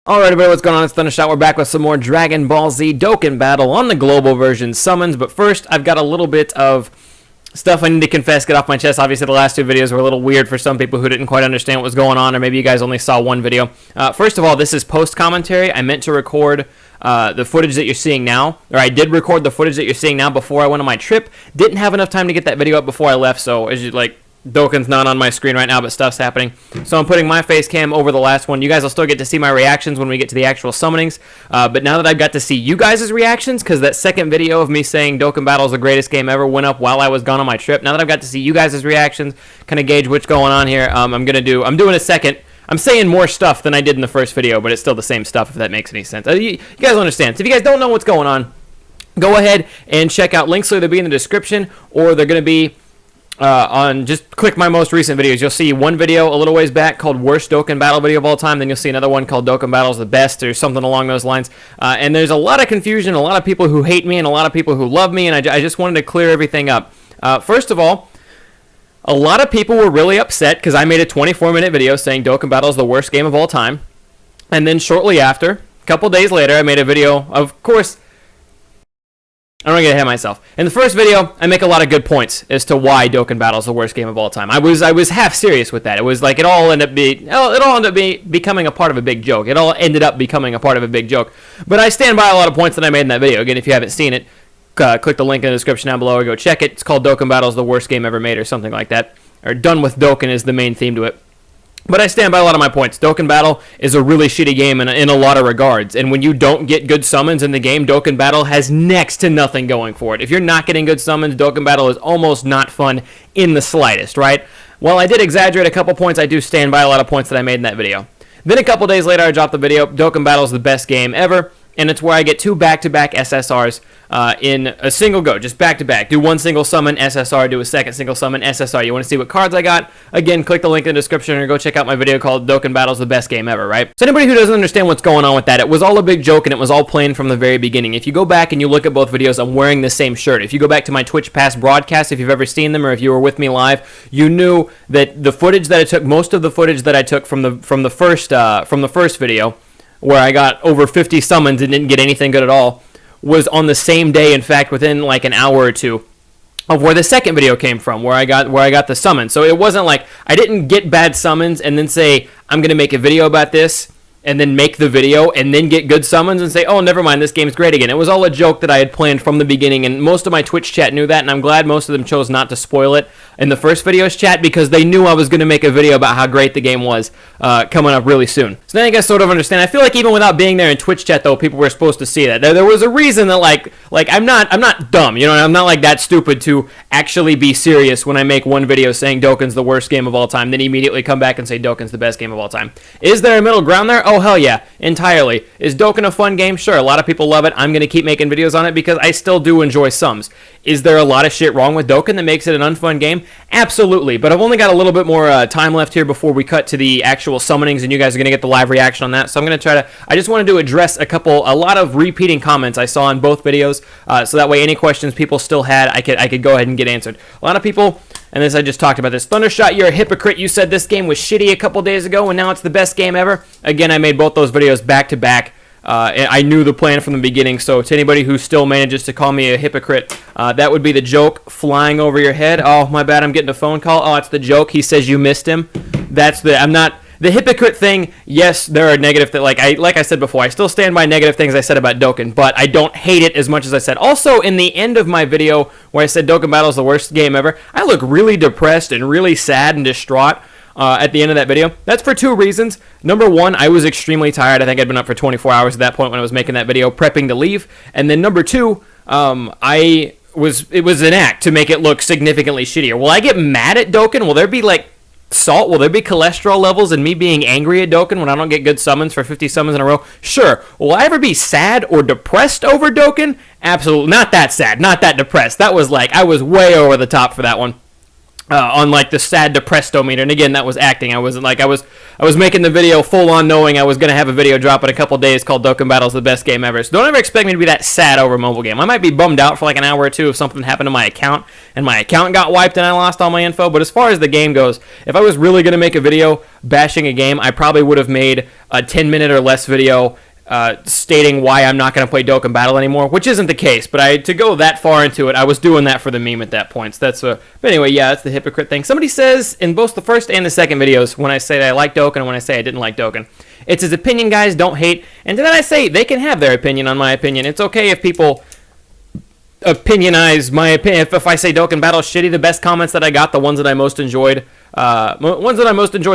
Alright everybody, what's going on? It's Thundershot. We're back with some more Dragon Ball Z Dokkan Battle on the global version summons. But first, I've got a little bit of stuff I need to confess, get off my chest. Obviously, the last two videos were a little weird for some people who didn't quite understand what was going on, or maybe you guys only saw one video. First of all, this is post-commentary. I meant to record the footage that you're seeing now, or I did record the footage that you're seeing now before I went on my trip. Didn't have enough time to get that video up before I left, so as you like, Dokkan's not on my screen right now, but stuff's happening. So I'm putting my face cam over the last one. You guys will still get to see my reactions when we get to the actual summonings. But now that I've got to see you guys' reactions, because that second video of me saying Dokkan Battle is the greatest game ever went up while I was gone on my trip. Now that I've got to see you guys' reactions, kind of gauge what's going on here, I'm doing a second. I'm saying more stuff than I did in the first video, but it's still the same stuff, if that makes any sense. You guys understand. So if you guys don't know what's going on, go ahead and check out links. They'll be in the description, or they're going to be just click my most recent videos. You'll see one video a little ways back called Worst Dokkan Battle Video of All Time. Then you'll see another one called Dokkan Battle's the Best, or something along those lines. And there's a lot of confusion, a lot of people who hate me, and a lot of people who love me, and I just wanted to clear everything up. First of all, a lot of people were really upset because I made a 24-minute video saying Dokkan Battle is the worst game of all time. And then shortly after, a couple days later, I made a video, of course, I don't get ahead of myself. In the first video, I make a lot of good points as to why Dokkan Battle is the worst game of all time. I was half serious with that. It was like it all ended up becoming a part of a big joke. It all ended up becoming a part of a big joke. But I stand by a lot of points that I made in that video. Again, if you haven't seen it, click the link in the description down below or go check it. It's called Dokkan Battle is the worst game ever made, or something like that. Or Done with Dokkan is the main theme to it. But I stand by a lot of my points. Dokkan Battle is a really shitty game in a lot of regards. And when you don't get good summons in the game, Dokkan Battle has next to nothing going for it. If you're not getting good summons, Dokkan Battle is almost not fun in the slightest, right? While I did exaggerate a couple points, I do stand by a lot of points that I made in that video. Then a couple days later, I dropped the video, Dokkan Battle is the best game ever. And it's where I get two back-to-back SSRs in a single go, just back-to-back. Do one single summon, SSR, do a second single summon, SSR. You want to see what cards I got? Again, click the link in the description or go check out my video called Dokkan Battle's the best game ever, right? So anybody who doesn't understand what's going on with that, it was all a big joke and it was all planned from the very beginning. If you go back and you look at both videos, I'm wearing the same shirt. If you go back to my Twitch past broadcasts, if you've ever seen them or if you were with me live, you knew that the footage that I took, most of the footage that I took from the first video, where I got over 50 summons and didn't get anything good at all, was on the same day, in fact, within like an hour or two of where the second video came from, where I got the summons. So it wasn't like I didn't get bad summons and then say, I'm going to make a video about this, and then make the video, and then get good summons and say, oh, never mind, this game's great again. It was all a joke that I had planned from the beginning, and most of my Twitch chat knew that, and I'm glad most of them chose not to spoil it in the first video's chat, because they knew I was going to make a video about how great the game was coming up really soon. So now you guys sort of understand. I feel like even without being there in Twitch chat, though, people were supposed to see that. There was a reason that, like I'm not dumb, you know, I'm not like that stupid to actually be serious when I make one video saying Dokkan's the worst game of all time, then immediately come back and say Dokkan's the best game of all time. Is there a middle ground there? Oh, hell yeah, entirely. Is Dokkan a fun game? Sure, a lot of people love it. I'm going to keep making videos on it because I still do enjoy sums. Is there a lot of shit wrong with Dokkan that makes it an unfun game? Absolutely, but I've only got a little bit more time left here before we cut to the actual summonings, and you guys are going to get the live reaction on that. So I'm going to I just wanted to address a lot of repeating comments I saw in both videos, so that way any questions people still had, I could go ahead and get answered. A lot of people, and this I just talked about this, Thundershot, you're a hypocrite. You said this game was shitty a couple days ago, and now it's the best game ever. Again, I made both those videos back to back. I knew the plan from the beginning, so to anybody who still manages to call me a hypocrite, that would be the joke flying over your head. Oh, my bad, I'm getting a phone call. Oh, it's the joke. He says you missed him. The hypocrite thing, yes, there are negative things. Like I said before, I still stand by negative things I said about Dokkan, but I don't hate it as much as I said. Also, in the end of my video where I said Dokkan Battle is the worst game ever, I look really depressed and really sad and distraught at the end of that video. That's for two reasons. Number one, I was extremely tired. I think I'd been up for 24 hours at that point when I was making that video, prepping to leave. And then number two, it was an act to make it look significantly shittier. Will I get mad at Dokkan? Will there be like salt? Will there be cholesterol levels in me being angry at Dokkan when I don't get good summons for 50 summons in a row? Sure. Will I ever be sad or depressed over Dokkan? Absolutely. Not that sad. Not that depressed. That was like, I was way over the top for that one. on like the sad depresto meter, and again, that was acting. I wasn't like I was making the video full on knowing I was gonna have a video drop in a couple days called Dokkan Battle's the best game ever. So don't ever expect me to be that sad over a mobile game. I might be bummed out for like an hour or two if something happened to my account and my account got wiped and I lost all my info. But as far as the game goes, if I was really gonna make a video bashing a game, I probably would have made a 10-minute or less video stating why I'm not going to play Dokkan Battle anymore, which isn't the case, but to go that far into it, I was doing that for the meme at that point. So that's but anyway, yeah, that's the hypocrite thing. Somebody says in both the first and the second videos when I say that I like Dokkan and when I say I didn't like Dokkan, it's his opinion, guys, don't hate. And to that I say they can have their opinion on my opinion. It's okay if people opinionize my opinion. If I say Dokkan Battle is shitty, the best comments that I got, the ones that I most enjoyed,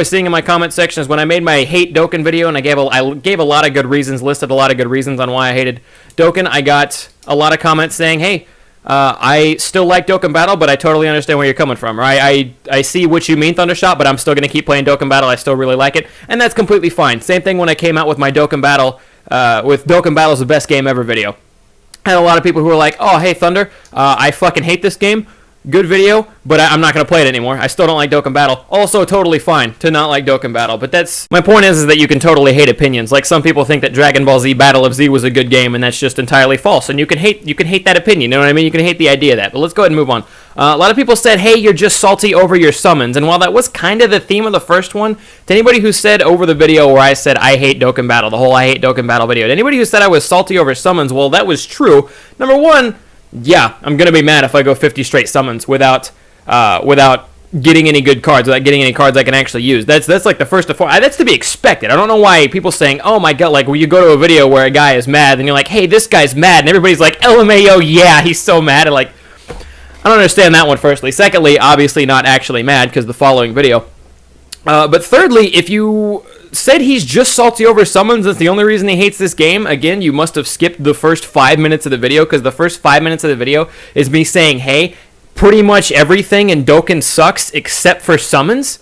seeing in my comment section is when I made my hate Dokkan video, and I gave a lot of good reasons, listed a lot of good reasons on why I hated Dokkan. I got a lot of comments saying, hey, I still like Dokkan Battle, but I totally understand where you're coming from. Right? I see what you mean, Thundershot, but I'm still going to keep playing Dokkan Battle. I still really like it, and that's completely fine. Same thing when I came out with my Dokkan Battle, with Dokkan Battle's the best game ever video. I had a lot of people who were like, oh, hey, Thunder, I fucking hate this game. Good video, but I'm not going to play it anymore. I still don't like Dokkan Battle. Also, totally fine to not like Dokkan Battle. But that's my point is that you can totally hate opinions. Like some people think that Dragon Ball Z Battle of Z was a good game, and that's just entirely false. And you can hate that opinion. You know what I mean? You can hate the idea of that. But let's go ahead and move on. A lot of people said, hey, you're just salty over your summons. And while that was kind of the theme of the first one, to anybody who said over the video where I said I hate Dokkan Battle, the whole I hate Dokkan Battle video, to anybody who said I was salty over summons, well, that was true. Number one, yeah, I'm going to be mad if I go 50 straight summons without getting any good cards, without getting any cards I can actually use. That's like the first of four. That's to be expected. I don't know why people saying, oh my god, like when you go to a video where a guy is mad and you're like, hey, this guy's mad, and everybody's like, LMAO, yeah, he's so mad. And like, I don't understand that one, firstly. Secondly, obviously not actually mad because the following video. But thirdly, if you said he's just salty over summons, that's the only reason he hates this game, again, you must have skipped the first 5 minutes of the video, because the first 5 minutes of the video is me saying, hey, pretty much everything in Dokkan sucks except for summons.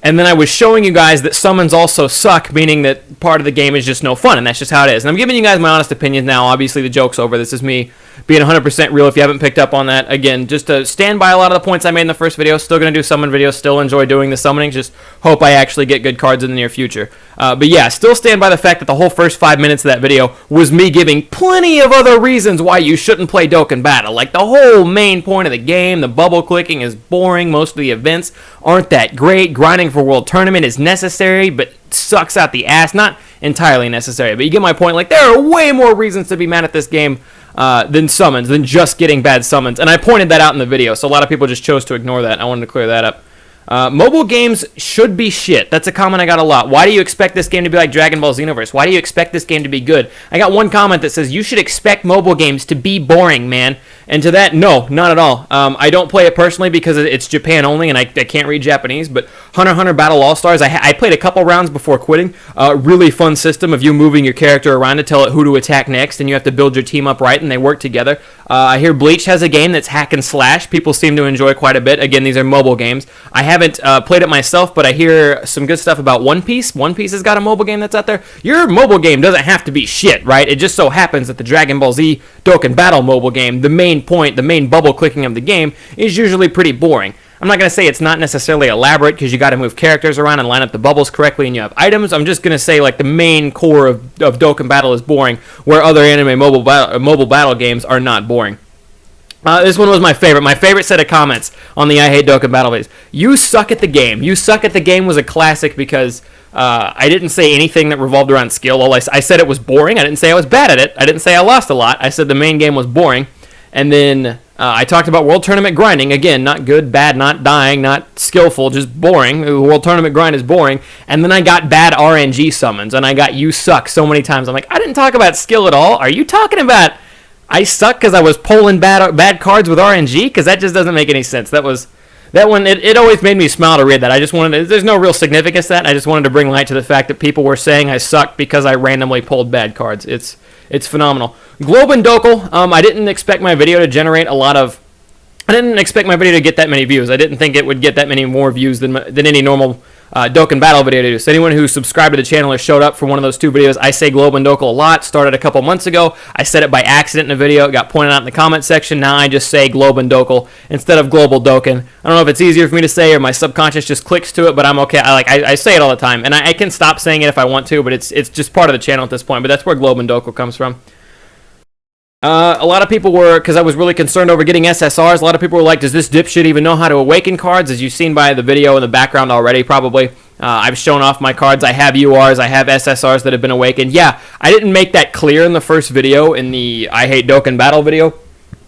And then I was showing you guys that summons also suck, meaning that part of the game is just no fun, and that's just how it is. And I'm giving you guys my honest opinions now. Obviously, the joke's over. This is me being 100% real if you haven't picked up on that. Again, just to stand by a lot of the points I made in the first video. Still going to do summon videos. Still enjoy doing the summoning. Just hope I actually get good cards in the near future. But yeah, still stand by the fact that the whole first 5 minutes of that video was me giving plenty of other reasons why you shouldn't play Dokkan Battle. Like the whole main point of the game, the bubble clicking is boring. Most of the events aren't that great. Grinding for World Tournament is necessary, but sucks out the ass. Not entirely necessary, but you get my point. Like, there are way more reasons to be mad at this game than summons, than just getting bad summons. And I pointed that out in the video, so a lot of people just chose to ignore that. I wanted to clear that up. Mobile games should be shit. That's a comment I got a lot. Why do you expect this game to be like Dragon Ball Xenoverse? Why do you expect this game to be good? I got one comment that says, you should expect mobile games to be boring, man. And to that, no, not at all. I don't play it personally because it's Japan only, and I can't read Japanese, but Hunter x Hunter Battle All-Stars, I played a couple rounds before quitting. Really fun system of you moving your character around to tell it who to attack next, and you have to build your team up right, and they work together. I hear Bleach has a game that's hack and slash. People seem to enjoy quite a bit. Again, these are mobile games. I haven't played it myself, but I hear some good stuff about One Piece. One Piece has got a mobile game that's out there. Your mobile game doesn't have to be shit, right? It just so happens that the Dragon Ball Z Dokkan Battle mobile game, the main point, the main bubble clicking of the game, is usually pretty boring. I'm not going to say it's not necessarily elaborate because you got to move characters around and line up the bubbles correctly and you have items. I'm just going to say like the main core of Dokkan Battle is boring, where other anime mobile battle games are not boring. This one was my favorite. My favorite set of comments on the I Hate Dokkan Battle videos. You suck at the game. You suck at the game was a classic because I didn't say anything that revolved around skill. I said it was boring. I didn't say I was bad at it. I didn't say I lost a lot. I said the main game was boring. And then I talked about World Tournament grinding. Again, not good, bad, not dying, not skillful, just boring. The World Tournament grind is boring. And then I got bad RNG summons, and I got you suck so many times. I'm like, I didn't talk about skill at all. Are you talking about I suck because I was pulling bad cards with RNG? Because that just doesn't make any sense. That one, it always made me smile to read that. I just wanted there's no real significance to that. I just wanted to bring light to the fact that people were saying I sucked because I randomly pulled bad cards. It's phenomenal. Globe and Dokkan, I didn't expect my video to generate I didn't expect my video to get that many views. I didn't think it would get that many more views than any normal Dokkan Battle video to do. So anyone who subscribed to the channel or showed up for one of those 2 videos, I say Globe and Dokkan a lot. Started a couple months ago. I said it by accident in a video. It got pointed out in the comment section. Now I just say Globe and Dokkan instead of Global Dokkan. I don't know if it's easier for me to say or my subconscious just clicks to it, but I'm okay. I say it all the time, and I can stop saying it if I want to, but it's just part of the channel at this point. But that's where Globe and Dokkan comes from. A lot of people were, because I was really concerned over getting SSRs, a lot of people were like, does this dipshit even know how to awaken cards? As you've seen by the video in the background already, probably. I've shown off my cards. I have URs. I have SSRs that have been awakened. Yeah, I didn't make that clear in the first video, in the I Hate Dokkan Battle video,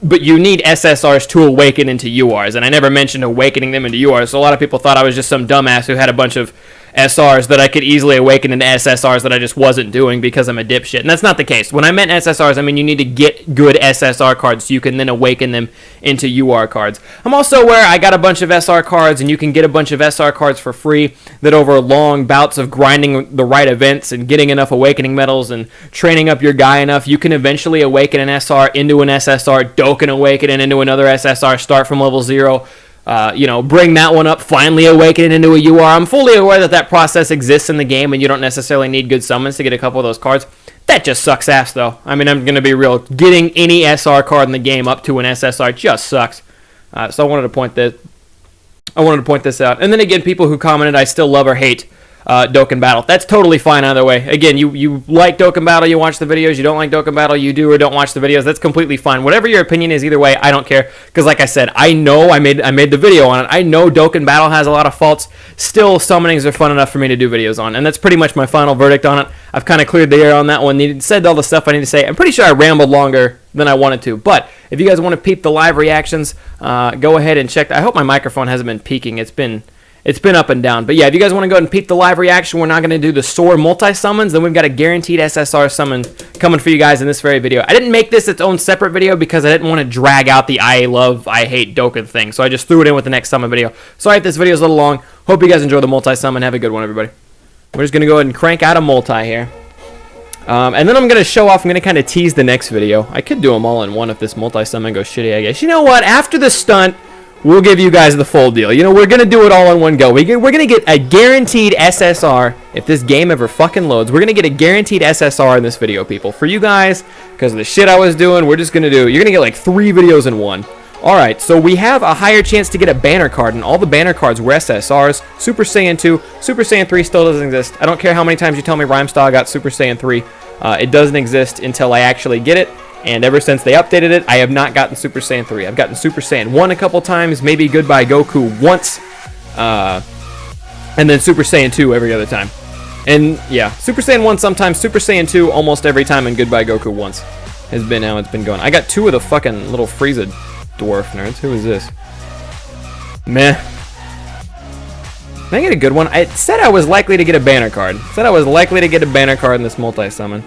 but you need SSRs to awaken into URs, and I never mentioned awakening them into URs, so a lot of people thought I was just some dumbass who had a bunch of SRs that I could easily awaken into SSRs that I just wasn't doing because I'm a dipshit. And that's not the case. When I meant SSRs, I mean you need to get good SSR cards so you can then awaken them into UR cards. I'm also aware I got a bunch of SR cards, and you can get a bunch of SR cards for free that over long bouts of grinding the right events and getting enough awakening medals and training up your guy enough, you can eventually awaken an SR into an SSR, Dokkan awaken it into another SSR, start from level 0. Bring that one up, finally awaken it into a UR. I'm fully aware that that process exists in the game, and you don't necessarily need good summons to get a couple of those cards. That just sucks ass, though. I mean, I'm going to be real. Getting any SR card in the game up to an SSR just sucks. So I wanted to point this out. And then again, people who commented, I still love or hate Dokkan Battle. That's totally fine either way. Again, you like Dokkan Battle, you watch the videos. You don't like Dokkan Battle, you do or don't watch the videos. That's completely fine. Whatever your opinion is, either way, I don't care. Because like I said, I know I made the video on it. I know Dokkan Battle has a lot of faults. Still, summonings are fun enough for me to do videos on. And that's pretty much my final verdict on it. I've kind of cleared the air on that one. Said all the stuff I need to say. I'm pretty sure I rambled longer than I wanted to. But if you guys want to peep the live reactions, go ahead and check. I hope my microphone hasn't been peaking. It's been up and down. But yeah, if you guys want to go ahead and peep the live reaction, we're not going to do the SOAR multi-summons. Then we've got a guaranteed SSR summon coming for you guys in this very video. I didn't make this its own separate video because I didn't want to drag out the I hate Dokkan thing. So I just threw it in with the next summon video. Sorry if this video is a little long. Hope you guys enjoy the multi-summon. Have a good one, everybody. We're just going to go ahead and crank out a multi here. And then I'm going to show off. I'm going to kind of tease the next video. I could do them all in one if this multi-summon goes shitty, I guess. You know what? After the stunt, we'll give you guys the full deal. We're going to do it all in one go. We're going to get a guaranteed SSR. If this game ever fucking loads, we're going to get a guaranteed SSR in this video, people. For you guys, because of the shit I was doing, we're just going to do, you're going to get like 3 videos in one. Alright, so we have a higher chance to get a banner card, and all the banner cards were SSRs. Super Saiyan 2, Super Saiyan 3 still doesn't exist. I don't care how many times you tell me Rhymestyle got Super Saiyan 3. It doesn't exist until I actually get it. And ever since they updated it, I have not gotten Super Saiyan 3. I've gotten Super Saiyan 1 a couple times, maybe Goodbye Goku once, and then Super Saiyan 2 every other time. And yeah, Super Saiyan 1 sometimes, Super Saiyan 2 almost every time, and Goodbye Goku once has been how it's been going. I got 2 of the fucking little Frieza dwarf nerds. Who is this? Meh. Can I get a good one? I said I was likely to get a banner card. Said I was likely to get a banner card in this multi-summon.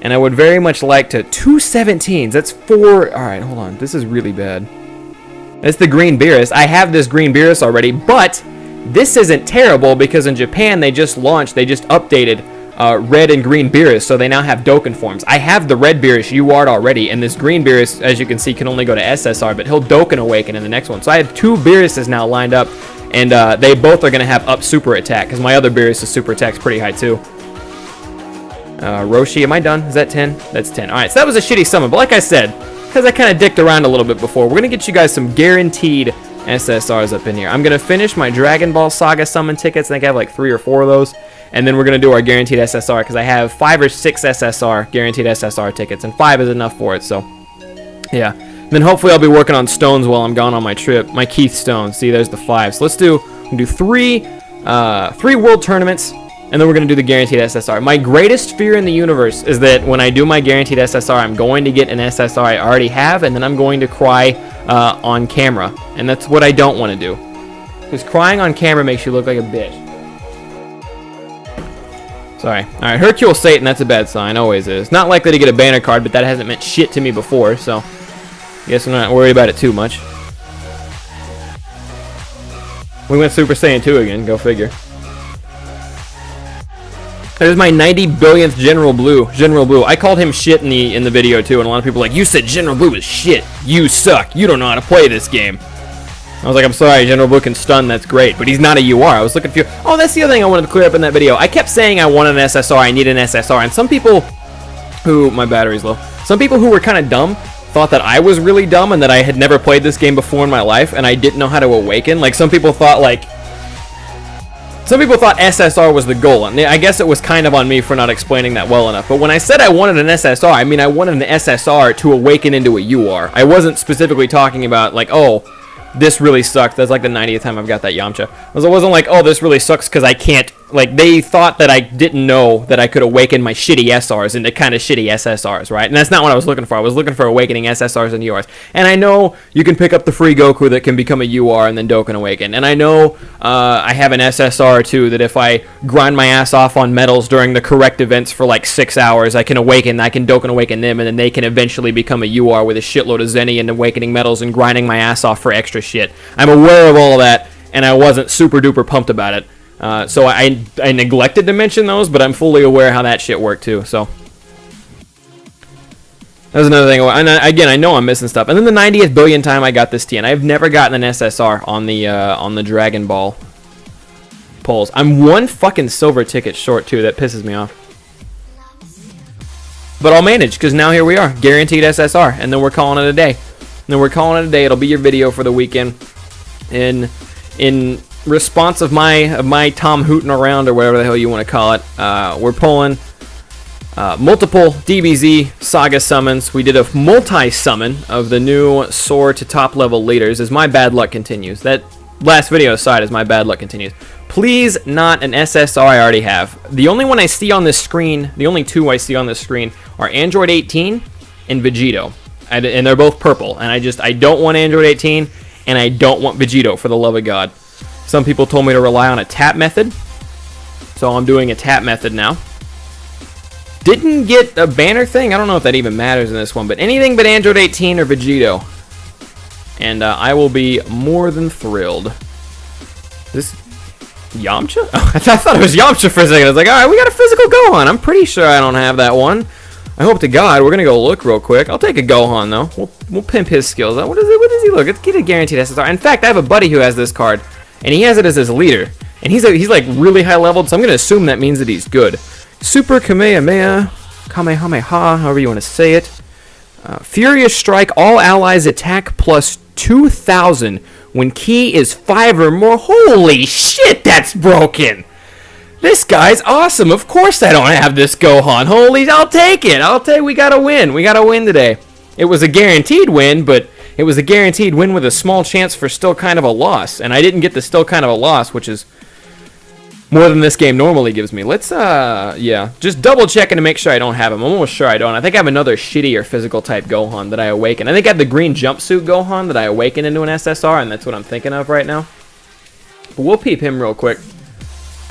And I would very much like to... 2 17s. That's 4... Alright, hold on. This is really bad. That's the Green Beerus. I have this Green Beerus already, but this isn't terrible because in Japan they just updated Red and Green Beerus, so they now have Dokkan forms. I have the Red Beerus UR'd already, and this Green Beerus, as you can see, can only go to SSR, but he'll Dokkan awaken in the next one. So I have 2 Beeruses now lined up, and they both are going to have up super attack, because my other Beerus' super attack's pretty high too. Roshi, am I done? Is that 10? That's 10. Alright, so that was a shitty summon, but like I said, because I kind of dicked around a little bit before, we're going to get you guys some guaranteed SSRs up in here. I'm going to finish my Dragon Ball Saga summon tickets. I think I have like 3 or 4 of those. And then we're going to do our guaranteed SSR because I have 5 or 6 SSR, guaranteed SSR tickets. And 5 is enough for it, so yeah. And then hopefully I'll be working on stones while I'm gone on my trip. My Keith stones. See, there's the 5. So let's do 3 world tournaments. And then we're going to do the guaranteed SSR. My greatest fear in the universe is that when I do my guaranteed SSR, I'm going to get an SSR I already have, and then I'm going to cry on camera. And that's what I don't want to do. Because crying on camera makes you look like a bitch. Sorry. Alright, Hercule Satan, that's a bad sign. Always is. Not likely to get a banner card, but that hasn't meant shit to me before, so I guess I'm not worried about it too much. We went Super Saiyan 2 again, go figure. There's my 90 billionth General Blue. General Blue. I called him shit in the video too, and a lot of people were like, you said General Blue is shit. You suck. You don't know how to play this game. I was like, I'm sorry, General Blue can stun, that's great, but he's not a UR. I was looking for you. Oh, that's the other thing I wanted to clear up in that video. I kept saying I want an SSR, I need an SSR, and some people who, my battery's low, some people who were kind of dumb thought that I was really dumb and that I had never played this game before in my life and I didn't know how to awaken. Like, some people thought SSR was the goal, and I guess it was kind of on me for not explaining that well enough. But when I said I wanted an SSR, I mean I wanted an SSR to awaken into a UR. I wasn't specifically talking about, like, oh, this really sucked. That's like the 90th time I've got that Yamcha. It wasn't like, oh, this really sucks because I can't, like, they thought that I didn't know that I could awaken my shitty SRs into kind of shitty SSRs, right? And that's not what I was looking for. I was looking for awakening SSRs and URs. And I know you can pick up the free Goku that can become a UR and then Dokkan awaken. And I know I have an SSR too that if I grind my ass off on metals during the correct events for like 6 hours, I can Dokkan awaken them, and then they can eventually become a UR with a shitload of Zenny and awakening metals and grinding my ass off for extra shit. I'm aware of all of that, and I wasn't super duper pumped about it. So I neglected to mention those, but I'm fully aware how that shit worked too. So that was another thing. And again, I know I'm missing stuff. And then the 90th billion time I got this T, and I've never gotten an SSR on the Dragon Ball polls. I'm one fucking silver ticket short too. That pisses me off. But I'll manage, because now here we are, guaranteed SSR, and then we're calling it a day. It'll be your video for the weekend. In response of my Tom hooting around, or whatever the hell you want to call it, we're pulling multiple DBZ saga summons. We did a multi-summon of the new SOAR to top level leaders as my bad luck continues. That last video aside, as my bad luck continues. Please not an SSR I already have. The only one I see on this screen, the only two I see on this screen are Android 18 and Vegito. And they're both purple. And I don't want Android 18, and I don't want Vegito, for the love of God. Some people told me to rely on a tap method, so I'm doing a tap method now. Didn't get a banner thing. I don't know if that even matters in this one, but anything but Android 18 or Vegito, and I will be more than thrilled. This Yamcha? Oh, I thought it was Yamcha for a second. I was like, all right, we got a physical Gohan. I'm pretty sure I don't have that one. I hope to God. We're gonna go look real quick. I'll take a Gohan though. We'll pimp his skills. What does he look? Let's get a guaranteed SSR. In fact, I have a buddy who has this card, and he has it as his leader, and he's like really high leveled. So I'm gonna assume that means that he's good. Super Kamehameha, however you want to say it. Furious Strike. All allies attack plus 2,000 when key is 5 or more. Holy shit, that's broken. This guy's awesome. Of course I don't have this Gohan. Holy, I'll take it. We got to win. We got to win today. It was a guaranteed win, but it was a guaranteed win with a small chance for still kind of a loss. And I didn't get the still kind of a loss, which is more than this game normally gives me. Let's, yeah, just double checking to make sure I don't have him. I'm almost sure I don't. I think I have another shittier physical type Gohan that I awaken. I think I have the green jumpsuit Gohan that I awaken into an SSR, and that's what I'm thinking of right now. But we'll peep him real quick.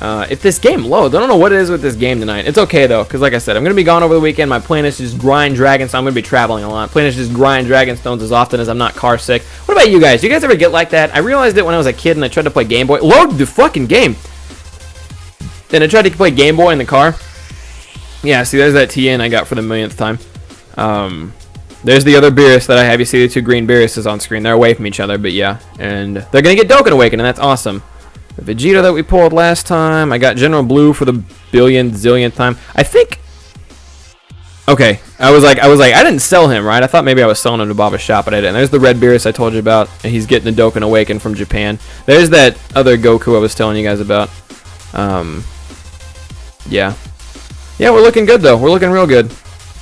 If this game loads, I don't know what it is with this game tonight. It's okay though, because like I said, I'm going to be gone over the weekend. My plan is to just grind Dragon, so I'm going to be traveling a lot. Plan is to just grind Dragon Stones as often as I'm not car sick. What about you guys? Do you guys ever get like that? I realized it when I was a kid and I tried to play Game Boy. Load the fucking game! Then I tried to play Game Boy in the car. Yeah, see, there's that TN I got for the millionth time. There's the other Beerus that I have. You see the two green Beeruses on screen. They're away from each other, but yeah. And they're going to get Dokkan Awakened, and that's awesome. The Vegeta that we pulled last time. I got General Blue for the zillionth time. I think... Okay, I was like, I didn't sell him, right? I thought maybe I was selling him to Baba's shop, but I didn't. There's the red Beerus I told you about, and he's getting the Dokkan Awakened from Japan. There's that other Goku I was telling you guys about. Yeah. Yeah, we're looking good, though. We're looking real good.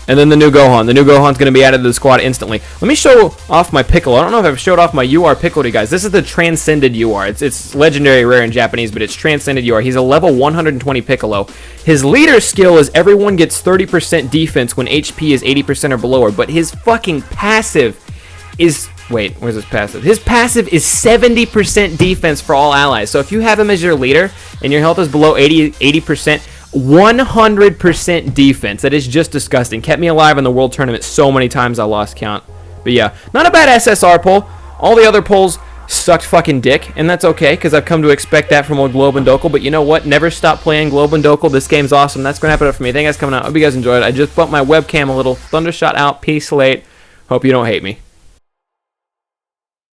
And then the new Gohan. The new Gohan's going to be added to the squad instantly. Let me show off my Piccolo. I don't know if I've showed off my UR Piccolo to you guys. This is the Transcended UR. It's legendary rare in Japanese, but it's Transcended UR. He's a level 120 Piccolo. His leader skill is everyone gets 30% defense when HP is 80% or below, but his fucking passive is... Wait, where's his passive? His passive is 70% defense for all allies. So if you have him as your leader and your health is below 80%, 100% defense. That is just disgusting. Kept me alive in the World Tournament so many times I lost count. But yeah, not a bad SSR pull. All the other pulls sucked fucking dick, and that's okay, because I've come to expect that from old Globe and Dokkan. But you know what? Never stop playing Globe and Dokkan. This game's awesome. That's going to happen up for me. Thank you guys for coming out. Hope you guys enjoyed. I just bumped my webcam a little. Thundershot out. Peace late. Hope you don't hate me.